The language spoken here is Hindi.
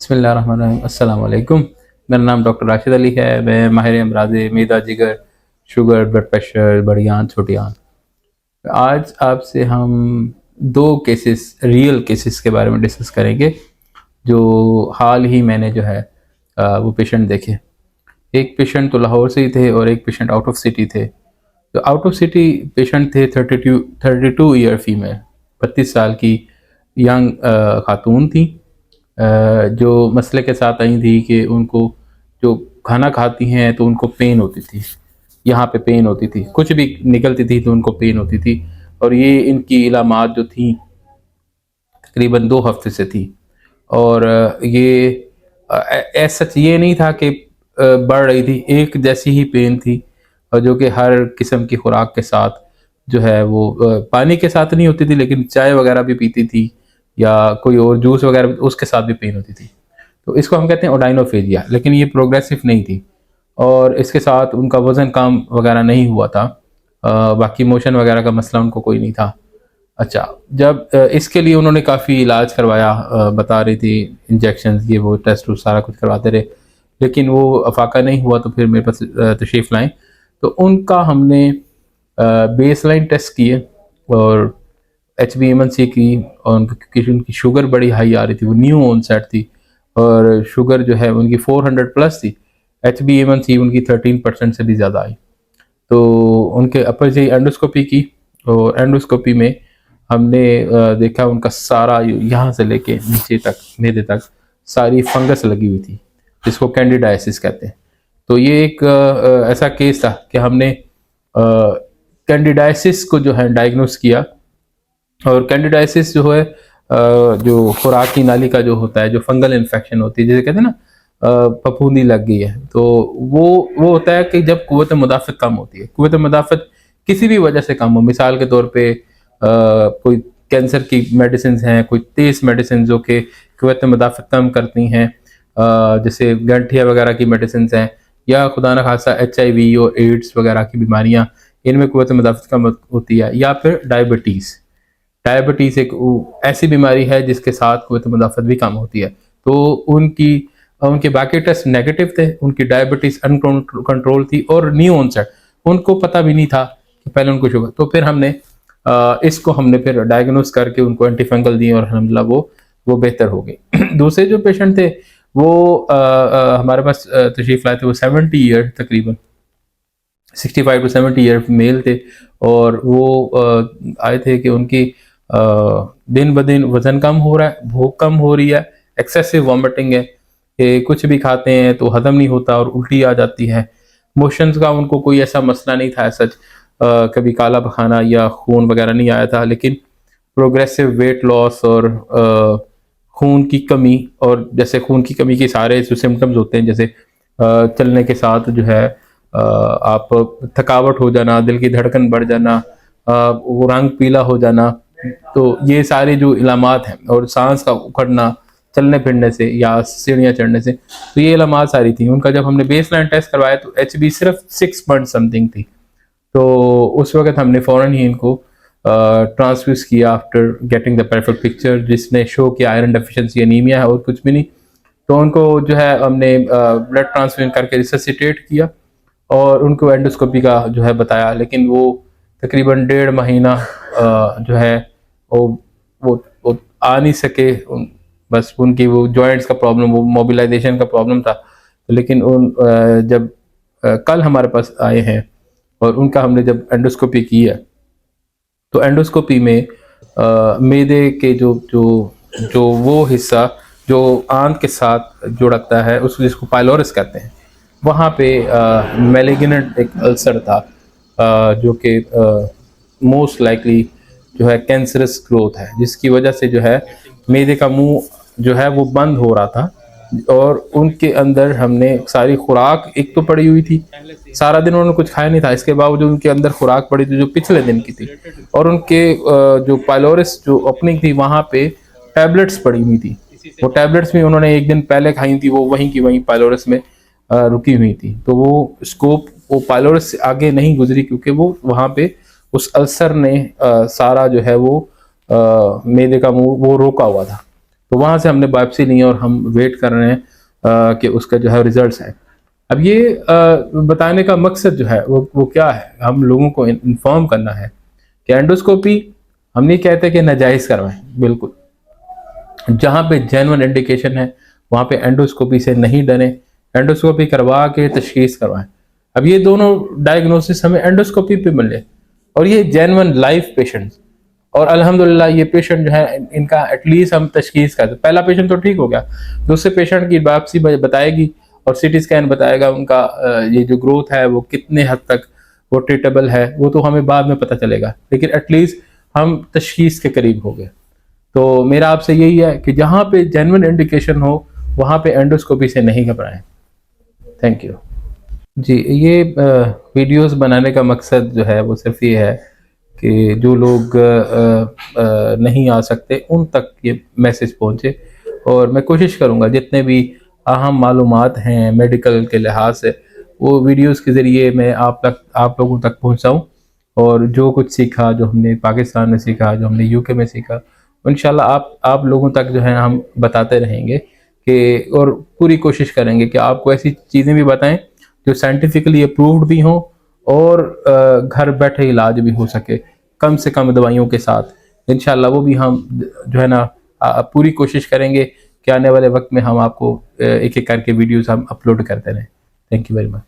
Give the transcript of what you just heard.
बिस्मिल्लाहिर्रहमानिर्रहीम। अस्सलाम वालेकुम। मेरा नाम डॉक्टर राशिद अली है। मैं माहिर अमराज़ मैदा, जिगर, शुगर, ब्लड प्रेशर, बड़ी आंत, छोटी आंत। आज आपसे हम 2 केसेस, रियल केसेस के बारे में डिस्कस करेंगे, जो हाल ही मैंने जो है वो पेशेंट देखे। एक पेशेंट तो लाहौर से ही थे और एक पेशेंट आउट ऑफ सिटी थे। तो आउट ऑफ सिटी पेशेंट थे 32 ईयर फीमेल, 32 साल की यंग खातून थी, जो मसले के साथ आई थी कि उनको जो खाना खाती हैं तो उनको पेन होती थी, यहाँ पे पेन होती थी, कुछ भी निकलती थी तो उनको पेन होती थी। और ये इनकी इलामात जो थी तकरीबन 2 हफ्ते से थी। और ये ऐसा ये नहीं था कि बढ़ रही थी, एक जैसी ही पेन थी, और जो कि हर किस्म की खुराक के साथ जो है वो पानी के साथ नहीं होती थी, लेकिन चाय वगैरह भी पीती थी या कोई और जूस वगैरह उसके साथ भी पेन होती थी। तो इसको हम कहते हैं ओडाइनोफेजिया, लेकिन ये प्रोग्रेसिव नहीं थी और इसके साथ उनका वज़न कम वगैरह नहीं हुआ था। बाकी मोशन वगैरह का मसला उनको कोई नहीं था। अच्छा, जब इसके लिए उन्होंने काफ़ी इलाज करवाया, बता रही थी इंजेक्शंस, ये वो टेस्ट सारा कुछ करवाते रहे, लेकिन वो अफाका नहीं हुआ। तो फिर मेरे पास तशरीफ़ लाएँ, तो उनका हमने बेस लाइन टेस्ट किए और HbA1c की, और क्योंकि उनकी शुगर बड़ी हाई आ रही थी, वो न्यू ऑनसेट थी और शुगर जो है उनकी 400 प्लस थी। HbA1c उनकी 13% से भी ज़्यादा आई। तो उनके अपर जी एंडोस्कोपी की, और एंडोस्कोपी में हमने देखा उनका सारा यहाँ से लेके नीचे तक, मैदे तक सारी फंगस लगी हुई थी, जिसको कैंडिडाइसिस कहते हैं। तो ये एक ऐसा केस था कि हमने कैंडिडाइसिस को जो है डायग्नोस किया। और कैंडिडाइसिस जो है जो खुराकी नाली का जो होता है, जो फंगल इन्फेक्शन होती है, जैसे कहते हैं ना फफूंदी लग गई है, तो वो होता है कि जब कुव्वत मुदाफ़त कम होती है। कुव्वत मुदाफ़त किसी भी वजह से कम हो, मिसाल के तौर पे कोई कैंसर की मेडिसिन हैं, कोई तेज़ मेडिसिन जो कि कुव्वत मुदाफ़त कम करती हैं, जैसे गठिया वगैरह की मेडिसिन हैं, या खुदा न खासा HIV और एड्स वगैरह की बीमारियाँ, इनमें कुव्वत मुदाफ़त कम होती है। या फिर डायबिटीज़ एक ऐसी बीमारी है जिसके साथ कुव्वत मुदाफ़त भी कम होती है। तो उनके बाकी टेस्ट नेगेटिव थे, उनकी डायबिटीज़ अनकंट्रोल थी और न्यू ऑनसेट, उनको पता भी नहीं था कि पहले उनको शुगर। तो फिर हमने इसको हमने फिर डायग्नोस करके उनको एंटी फंगल दी और अल्हम्दुलिल्लाह वो बेहतर हो गई। दूसरे जो पेशेंट थे वो हमारे पास तशरीफ़ लाए थे, वो 70 ईयर, तकरीबन 65 टू 70 ईयर मेल थे। और वो आए थे कि उनकी दिन ब दिन वज़न कम हो रहा है, भूख कम हो रही है, एक्सेसिव वॉमिटिंग है, कि कुछ भी खाते हैं तो हज़म नहीं होता और उल्टी आ जाती है। मोशंस का उनको कोई ऐसा मसला नहीं था, सच कभी काला पखाना या खून वगैरह नहीं आया था, लेकिन प्रोग्रेसिव वेट लॉस और खून की कमी, और जैसे खून की कमी के सारे जो सिम्टम्स होते हैं, जैसे चलने के साथ जो है आप थकावट हो जाना, दिल की धड़कन बढ़ जाना, वो रंग पीला हो जाना, तो ये सारे जो इलामात हैं, और सांस का उखड़ना चलने फिरने से या सीढ़ियाँ चढ़ने से, तो ये इलामात सारी थी। उनका जब हमने बेस लाइन टेस्ट करवाया तो HB सिर्फ 6 पॉइंट समथिंग थी। तो उस वक्त हमने फ़ौरन ही इनको ट्रांसफ्यूज किया after getting the perfect picture, जिसने शो किया आयरन डेफिशिएंसी एनीमिया है और कुछ भी नहीं। तो उनको जो है हमने ब्लड ट्रांसफ्यूजन करके रिससिटेट किया और उनको एंडोस्कोपी का जो है बताया, लेकिन वो तकरीबन 1.5 महीना जो है वो आ नहीं सके। बस उनकी वो जॉइंट्स का प्रॉब्लम, वो मोबिलाइजेशन का प्रॉब्लम था। लेकिन जब कल हमारे पास आए हैं और उनका हमने जब एंडोस्कोपी की है, तो एंडोस्कोपी में मैदे के जो वो हिस्सा जो आंत के साथ जुड़ता है, उसको जिसको पाइलोरस कहते हैं, वहाँ पे मैलिग्नेंट एक अल्सर था, जो कि मोस्ट लाइकली जो है कैंसरस ग्रोथ है, जिसकी वजह से जो है मैदे का मुंह जो है वो बंद हो रहा था। और उनके अंदर हमने सारी खुराक एक तो पड़ी हुई थी, सारा दिन उन्होंने कुछ खाया नहीं था, इसके बावजूद उनके अंदर खुराक पड़ी थी जो पिछले दिन की थी। और उनके जो पाइलोरिस जो ओपनिंग थी, वहाँ पे टैबलेट्स पड़ी हुई थी। वो टैबलेट्स भी उन्होंने एक दिन पहले खाई थी, वो वहीं की वहीं पाइलोरिस में रुकी हुई थी। तो वो स्कोप वो पाइलोरिस से आगे नहीं गुजरी, क्योंकि वो वहाँ पे उस अल्सर ने सारा जो है वो मैदे का मुंह वो रोका हुआ था। तो वहाँ से हमने बायोप्सी ली और हम वेट कर रहे हैं कि उसका जो है रिजल्ट्स हैं। अब ये बताने का मकसद जो है वो क्या है, हम लोगों को इन्फॉर्म करना है कि एंडोस्कोपी हम नहीं कहते कि नाजायज़ करवाएं, बिल्कुल जहाँ पे जेन्युइन इंडिकेशन है वहाँ पे एंडोस्कोपी से नहीं डरें, एंडोस्कोपी करवा के तशखीस करवाएं। अब ये दोनों डायग्नोसिस हमें एंडोस्कोपी पे मिले और ये जेन्युइन लाइव पेशेंट्स, और अल्हम्दुलिल्लाह ये पेशेंट जो है इनका एटलीस्ट हम तशखीस करते, पहला पेशेंट तो ठीक हो गया, दूसरे पेशेंट की बायोप्सी बताएगी और सीटी स्कैन बताएगा उनका ये जो ग्रोथ है वो कितने हद तक वो ट्रीटेबल है, वो तो हमें बाद में पता चलेगा, लेकिन एटलीस्ट हम तशखीस के करीब हो गए। तो मेरा आपसे यही है कि जहाँ पे जेन्युइन इंडिकेशन हो वहाँ पे एंडोस्कोपी से नहीं घबराएं। थैंक यू जी। ये वीडियोस बनाने का मकसद जो है वो सिर्फ ये है कि जो लोग नहीं आ सकते उन तक ये मैसेज पहुँचे, और मैं कोशिश करूँगा जितने भी अहम मालूमात हैं मेडिकल के लिहाज से वो वीडियोस के ज़रिए मैं आप लोगों तक पहुँचाऊँ, और जो कुछ सीखा, जो हमने पाकिस्तान में सीखा, जो हमने यूके में सीखा, इंशाल्लाह आप लोगों तक जो है हम बताते रहेंगे कि, और पूरी कोशिश करेंगे कि आपको ऐसी चीज़ें भी बताएं जो साइंटिफिकली अप्रूव्ड भी हों और घर बैठे इलाज भी हो सके कम से कम दवाइयों के साथ। इंशाल्लाह वो भी हम जो है ना पूरी कोशिश करेंगे कि आने वाले वक्त में हम आपको एक एक करके वीडियोस हम अपलोड करते रहें। Thank you very much.